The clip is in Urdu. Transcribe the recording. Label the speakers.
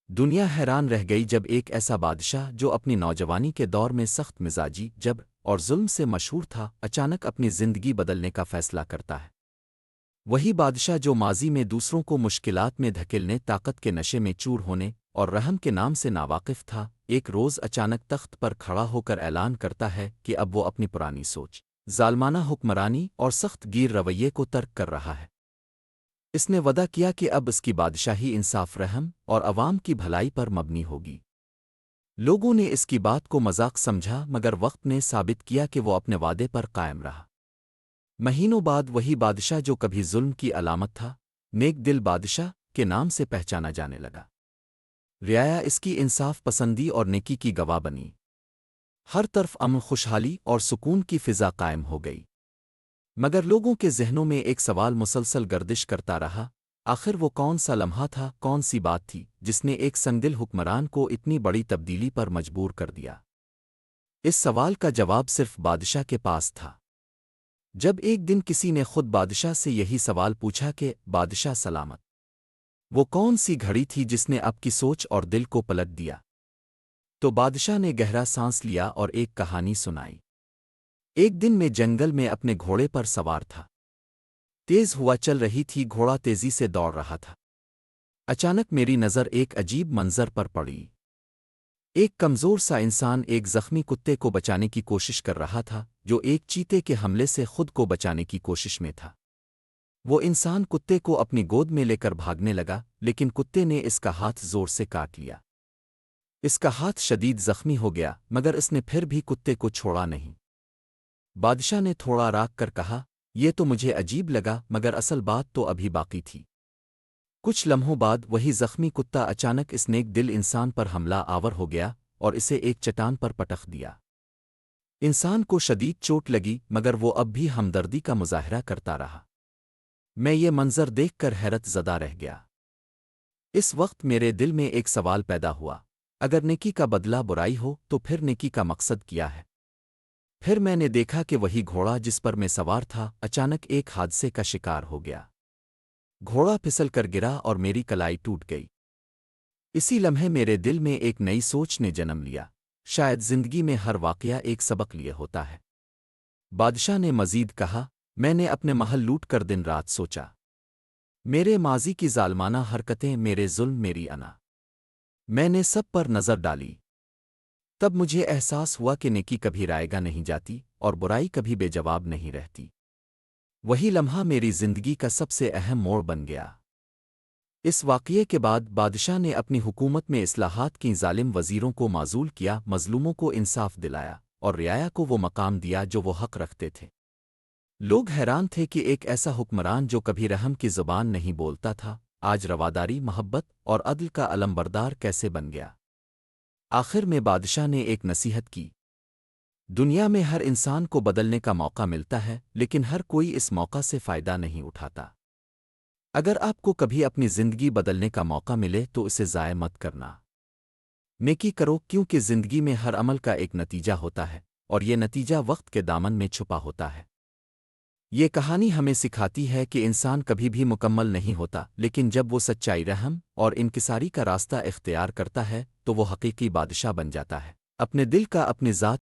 Speaker 1: دنیا حیران رہ گئی جب ایک ایسا بادشاہ جو اپنی نوجوانی کے دور میں سخت مزاجی جبر اور ظلم سے مشہور تھا اچانک اپنی زندگی بدلنے کا فیصلہ کرتا ہے۔ وہی بادشاہ جو ماضی میں دوسروں کو مشکلات میں دھکیلنے طاقت کے نشے میں چور ہونے اور رحم کے نام سے ناواقف تھا، ایک روز اچانک تخت پر کھڑا ہو کر اعلان کرتا ہے کہ اب وہ اپنی پرانی سوچ، ظالمانہ حکمرانی اور سخت گیر رویے کو ترک کر رہا ہے۔ اس نے وعدہ کیا کہ اب اس کی بادشاہی انصاف، رحم اور عوام کی بھلائی پر مبنی ہوگی۔ لوگوں نے اس کی بات کو مذاق سمجھا، مگر وقت نے ثابت کیا کہ وہ اپنے وعدے پر قائم رہا۔ مہینوں بعد وہی بادشاہ جو کبھی ظلم کی علامت تھا، نیک دل بادشاہ کے نام سے پہچانا جانے لگا۔ رعایا اس کی انصاف پسندی اور نیکی کی گواہ بنی۔ ہر طرف امن، خوشحالی اور سکون کی فضا قائم ہو گئی۔ مگر لوگوں کے ذہنوں میں ایک سوال مسلسل گردش کرتا رہا، آخر وہ کون سا لمحہ تھا، کون سی بات تھی جس نے ایک سنگدل حکمران کو اتنی بڑی تبدیلی پر مجبور کر دیا؟ اس سوال کا جواب صرف بادشاہ کے پاس تھا۔ جب ایک دن کسی نے خود بادشاہ سے یہی سوال پوچھا کہ بادشاہ سلامت، وہ کون سی گھڑی تھی جس نے آپ کی سوچ اور دل کو پلٹ دیا؟ تو بادشاہ نے گہرا سانس لیا اور ایک کہانی سنائی۔ ایک دن میں جنگل میں اپنے گھوڑے پر سوار تھا۔ تیز ہوا چل رہی تھی، گھوڑا تیزی سے دوڑ رہا تھا۔ اچانک میری نظر ایک عجیب منظر پر پڑی۔ ایک کمزور سا انسان ایک زخمی کتے کو بچانے کی کوشش کر رہا تھا، جو ایک چیتے کے حملے سے خود کو بچانے کی کوشش میں تھا۔ وہ انسان کتے کو اپنی گود میں لے کر بھاگنے لگا، لیکن کتے نے اس کا ہاتھ زور سے کاٹ لیا۔ اس کا ہاتھ شدید زخمی ہو گیا، مگر اس نے پھر بھی کتے کو چھوڑا نہیں۔ بادشاہ نے تھوڑا راک کر کہا، یہ تو مجھے عجیب لگا، مگر اصل بات تو ابھی باقی تھی۔ کچھ لمحوں بعد وہی زخمی کتا اچانک اس نیک دل انسان پر حملہ آور ہو گیا اور اسے ایک چٹان پر پٹخ دیا۔ انسان کو شدید چوٹ لگی، مگر وہ اب بھی ہمدردی کا مظاہرہ کرتا رہا۔ میں یہ منظر دیکھ کر حیرت زدہ رہ گیا۔ اس وقت میرے دل میں ایک سوال پیدا ہوا، اگر نیکی کا بدلہ برائی ہو تو پھر نیکی کا مقصد کیا ہے؟ پھر میں نے دیکھا کہ وہی گھوڑا جس پر میں سوار تھا اچانک ایک حادثے کا شکار ہو گیا۔ گھوڑا پھسل کر گرا اور میری کلائی ٹوٹ گئی۔ اسی لمحے میرے دل میں ایک نئی سوچ نے جنم لیا، شاید زندگی میں ہر واقعہ ایک سبق لیے ہوتا ہے۔ بادشاہ نے مزید کہا، میں نے اپنے محل لوٹ کر دن رات سوچا، میرے ماضی کی ظالمانہ حرکتیں، میرے ظلم، میری انا، میں نے سب پر نظر ڈالی۔ تب مجھے احساس ہوا کہ نیکی کبھی رائے گا نہیں جاتی اور برائی کبھی بے جواب نہیں رہتی۔ وہی لمحہ میری زندگی کا سب سے اہم موڑ بن گیا۔ اس واقعے کے بعد بادشاہ نے اپنی حکومت میں اصلاحات کی، ظالم وزیروں کو معزول کیا، مظلوموں کو انصاف دلایا اور رعایا کو وہ مقام دیا جو وہ حق رکھتے تھے۔ لوگ حیران تھے کہ ایک ایسا حکمران جو کبھی رحم کی زبان نہیں بولتا تھا، آج رواداری، محبت اور عدل کا علمبردار کیسے بن گیا۔ آخر میں بادشاہ نے ایک نصیحت کی، دنیا میں ہر انسان کو بدلنے کا موقع ملتا ہے، لیکن ہر کوئی اس موقع سے فائدہ نہیں اٹھاتا۔ اگر آپ کو کبھی اپنی زندگی بدلنے کا موقع ملے تو اسے ضائع مت کرنا۔ نیکی کرو، کیونکہ زندگی میں ہر عمل کا ایک نتیجہ ہوتا ہے، اور یہ نتیجہ وقت کے دامن میں چھپا ہوتا ہے۔ یہ کہانی ہمیں سکھاتی ہے کہ انسان کبھی بھی مکمل نہیں ہوتا، لیکن جب وہ سچائی، رحم اور انکساری کا راستہ اختیار کرتا ہے تو وہ حقیقی بادشاہ بن جاتا ہے، اپنے دل کا، اپنی ذات